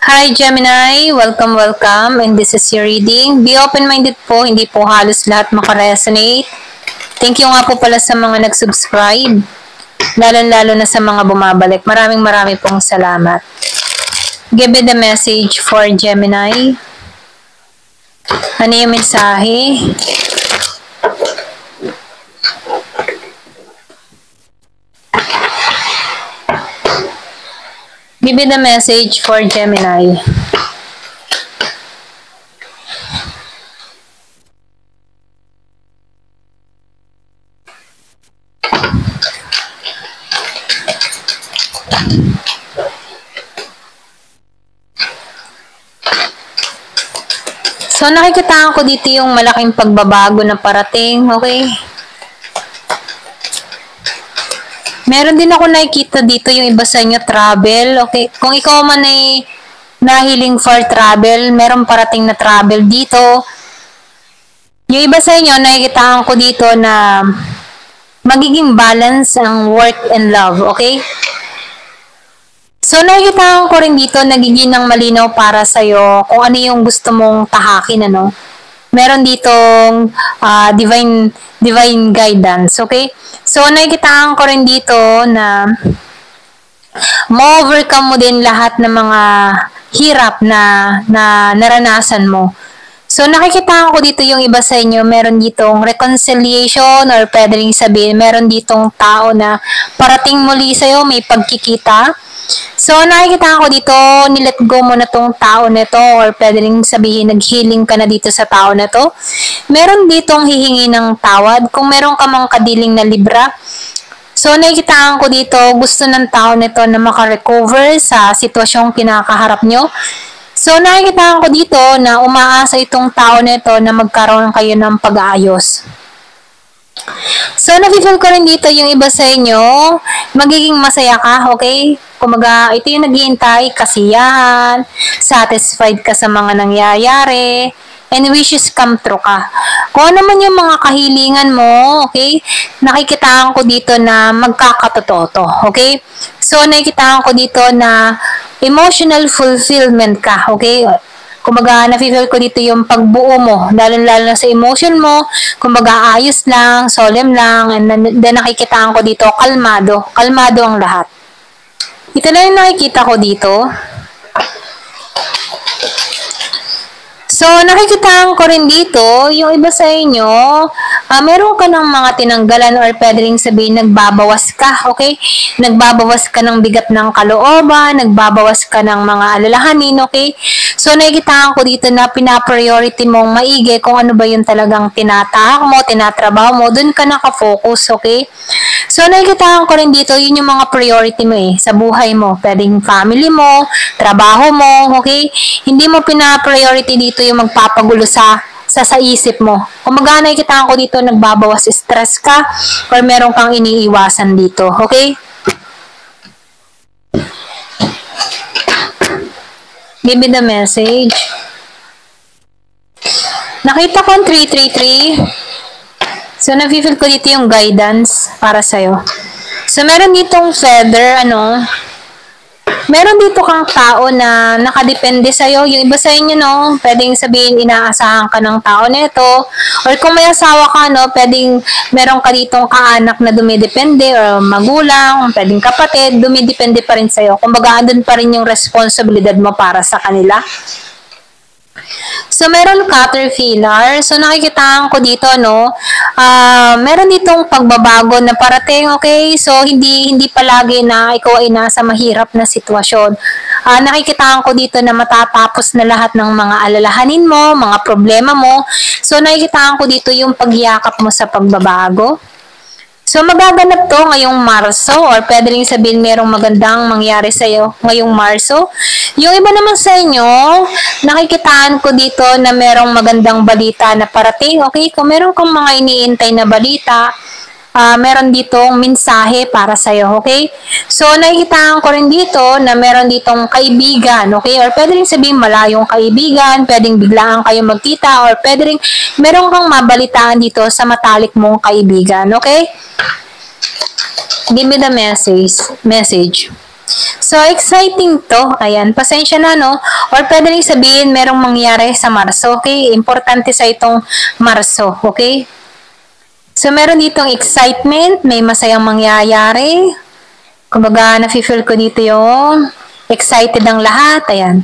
Hi Gemini! Welcome, and this is your reading. Be open-minded po, hindi po halos lahat makaresonate. Thank you nga po pala sa mga nag-subscribe, lalo na sa mga bumabalik. Maraming pong salamat. Give me the message for Gemini. Ano yung mensahe? Give me the message for Gemini. So, nakikita ko dito yung malaking pagbabago na parating, okay? Meron din ako nakikita dito yung iba sa inyo, travel, okay? Kung ikaw man ay nahiling for travel, meron parating na travel dito. Yung iba sa inyo, nakikita ko dito na magiging balance ang work and love, okay? So, nakikita ko rin dito, nagiging ng malinaw para sa'yo kung ano yung gusto mong tahakin, ano? Meron ditong divine guidance, okay? So, nakikita ko rin dito na ma-overcome mo din lahat ng mga hirap na naranasan mo. So, nakikita ko dito yung iba sa inyo, meron ditong reconciliation or pwede rin sabihin, meron ditong tao na parating muli sa'yo, may pagkikita. So, nakikita ko dito, nilet go mo na tong tao na to or pwede rin sabihin, nag-healing ka na dito sa tao na to. Meron ditong hihingi ng tawad. Kung meron ka mang kadiling na libra, so, nakikita ko dito, gusto ng tao nito na makarecover sa sitwasyong kinakaharap nyo. So, nakikita ko dito na umaasa itong tao nito na magkaroon kayo ng pag-aayos. So, nafe-feel ko rin dito yung iba sa inyo, magiging masaya ka, okay? Kumaga, ito yung naghihintay, kasiyahan, satisfied ka sa mga nangyayari, and wishes come true ka. Kung ano man yung mga kahilingan mo, okay, nakikitaan ko dito na magkakatotoo to, okay? So, nakikitaan ko dito na emotional fulfillment ka, okay? Kumbaga, nafe-feel ko dito yung pagbuo mo, lalo na sa emotion mo, kumbaga, ayos lang, solemn lang, and then nakikitaan ko dito, kalmado ang lahat. Ito na yung nakikita ko dito. So, nakikita ko rin dito, yung iba sa inyo, meron ka ng mga tinanggalan or pwede rin sabihin, nagbabawas ka, okay? Nagbabawas ka ng bigat ng kalooban, nagbabawas ka ng mga alalahanin, okay? So, nakikita ko dito na pinapriority mong maigi kung ano ba yung talagang tinatahak mo, tinatrabaho mo, dun ka nakafocus, okay? So, nakikita ko rin dito, yun yung mga priority mo sa buhay mo. Pwedeng family mo, trabaho mo, okay? Hindi mo pina-priority dito yung magpapagulo sa isip mo. Kung magana nakikita ko dito, nagbabawas stress ka or meron kang iniiwasan dito, okay? Give me the message. Nakita ko 333. So, nafe-feel ko dito yung guidance para sa'yo. So, meron ditong feather, meron dito kang tao na nakadepende sa'yo. Yung iba sa inyo, pwedeng sabihin, inaasahan ka ng tao nito. Or kung may asawa ka, pwedeng meron ka ditong kaanak na dumidepende or magulang, pwedeng kapatid, dumidepende pa rin sa'yo. Kumbaga, andun pa rin yung responsibilidad mo para sa kanila. So, meron caterpillar. So, nakikita ko dito, meron ditong pagbabago na parating, okay? So, hindi palagi na ikaw ay nasa mahirap na sitwasyon. Nakikita ko dito na matatapos na lahat ng mga alalahanin mo, mga problema mo. So, nakikita ko dito yung pagyakap mo sa pagbabago. So, magaganap to ngayong Marso or pwede rin sabihin merong magandang mangyari sa'yo ngayong Marso. Yung iba naman sa inyo, nakikitaan ko dito na merong magandang balita na parating. Okay, kung meron kang mga iniintay na balita, meron ditong mensahe para sa'yo, okay? So, nakikitaan ko rin dito na meron ditong kaibigan, okay? Or pwede rin sabihin malayong kaibigan, pwedeng biglaan kayo magkita, or pwede rin meron kang mabalitaan dito sa matalik mong kaibigan, okay? Give me the message. So, exciting to. Ayan, pasensya na, no? Or pwede rin sabihin, merong mangyari sa Marso, okay? Importante sa itong Marso, okay? So, meron ditong excitement, may masayang mangyayari. Kumbaga, nafe-feel ko dito yung excited ang lahat. Ayan.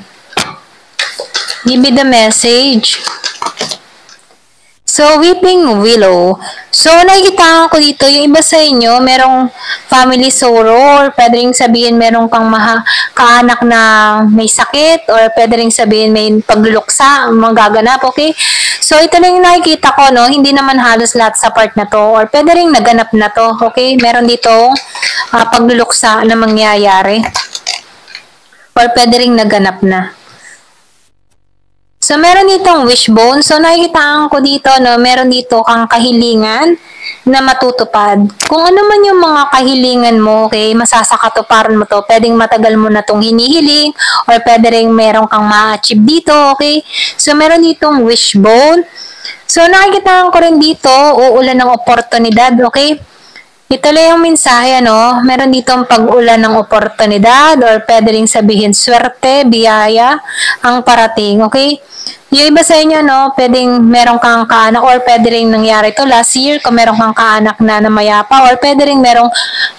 Give me the message. So, Weeping Willow. So, nakikita ko dito, yung iba sa inyo, merong family sorrow, or pwede rin sabihin merong kang kaanak na may sakit, or pwede rin sabihin may pagluluksa, magaganap, okay? So, ito lang yung nakikita ko, no? Hindi naman halos lahat sa part na to, or pwede rin naganap na to, okay? Meron dito pagluluksa na mangyayari, or pwede rin naganap na. So, meron ditong wishbone. So, nakikita ko dito, no, meron dito kang kahilingan na matutupad. Kung ano man yung mga kahilingan mo, okay, masasakatuparan mo to. Pwedeng matagal mo na tong hinihiling, or pwede rin meron kang ma-achieve dito, okay? So, meron ditong wishbone. So, nakikita ko rin dito, uulan ng oportunidad, okay? Ito lang yung mensahe, ano? Meron ditong pag-ulan ng oportunidad, or pwede rin sabihin swerte, biyaya, ang parating, okay? Yung iba sa inyo, no, pwedeng meron kang kaanak, or pwede rin nangyari to last year, kung meron kang kaanak na namayapa, or pwede rin meron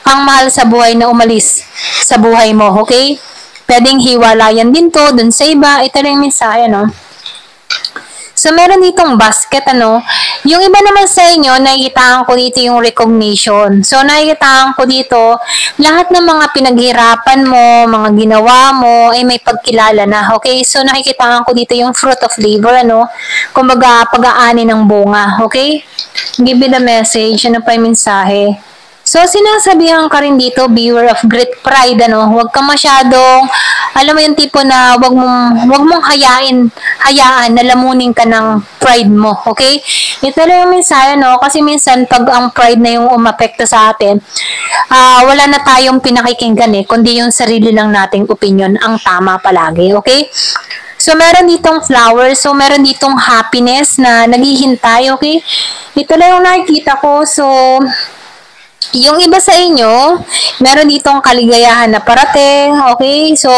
kang mahal sa buhay na umalis sa buhay mo, okay? Pwedeng hiwalayan din to, dun sa iba. Ito lang yung mensahe, no? So, meron ditong basket, ano. Yung iba naman sa inyo, nakikitaan ko dito yung recognition. So, nakikitaan ko dito, lahat ng mga pinaghirapan mo, mga ginawa mo, ay may pagkilala na. Okay? So, nakikitaan ko dito yung fruit of labor, ano. Kumbaga, pag-aani ng bunga. Okay? Give me the message. Ano pa yung mensahe? So, sinasabihan ka rin dito, beware of great pride, ano. Huwag ka masyadong, alam mo yung tipo na wag mong hayaan na lamunin ka ng pride mo, okay? Ito lang yung mensahe, no? Kasi minsan, pag ang pride na yung umapekto sa atin, wala na tayong pinakikinggan eh, kundi yung sarili lang nating opinion ang tama palagi, okay? So, meron ditong flowers. So, meron ditong happiness na naghihintay, okay? Ito lang yung nakikita ko. So, yung iba sa inyo, meron ditong kaligayahan na parating, okay? So,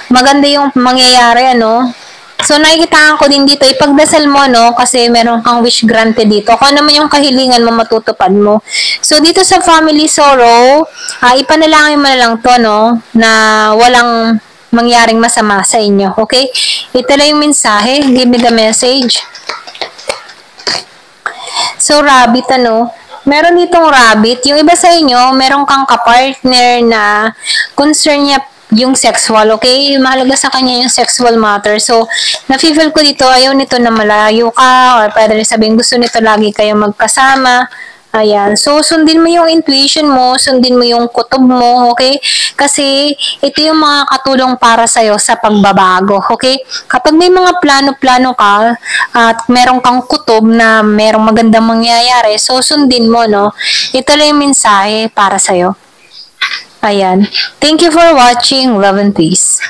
maganda yung mangyayari, ano? So, nakikita ko din dito, ipagdasal mo, no? Kasi meron kang wish granted dito. Kung ano naman yung kahilingan mo, matutupad mo. So, dito sa family sorrow, ipanalangin mo na lang to, no? Na walang mangyaring masama sa inyo, okay? Ito lang yung mensahe. Give me the message. So, rabbit, ano? Meron ditong rabbit. Yung iba sa inyo, meron kang kapartner na concern niya yung sexual, okay? Mahalaga sa kanya yung sexual matter. So, nafe-feel ko dito, ayaw nito na malayo ka, or pwede rin sabihin, gusto nito lagi kayo magkasama. Ayan. So, sundin mo yung intuition mo, sundin mo yung kutob mo, okay? Kasi, ito yung mga katulong para sa'yo sa pagbabago, okay? Kapag may mga plano-plano ka, at meron kang kutob na merong magandang mangyayari, so, sundin mo, no? Ito lang yung mensahe para sa'yo. Ayan. Thank you for watching. Love and peace.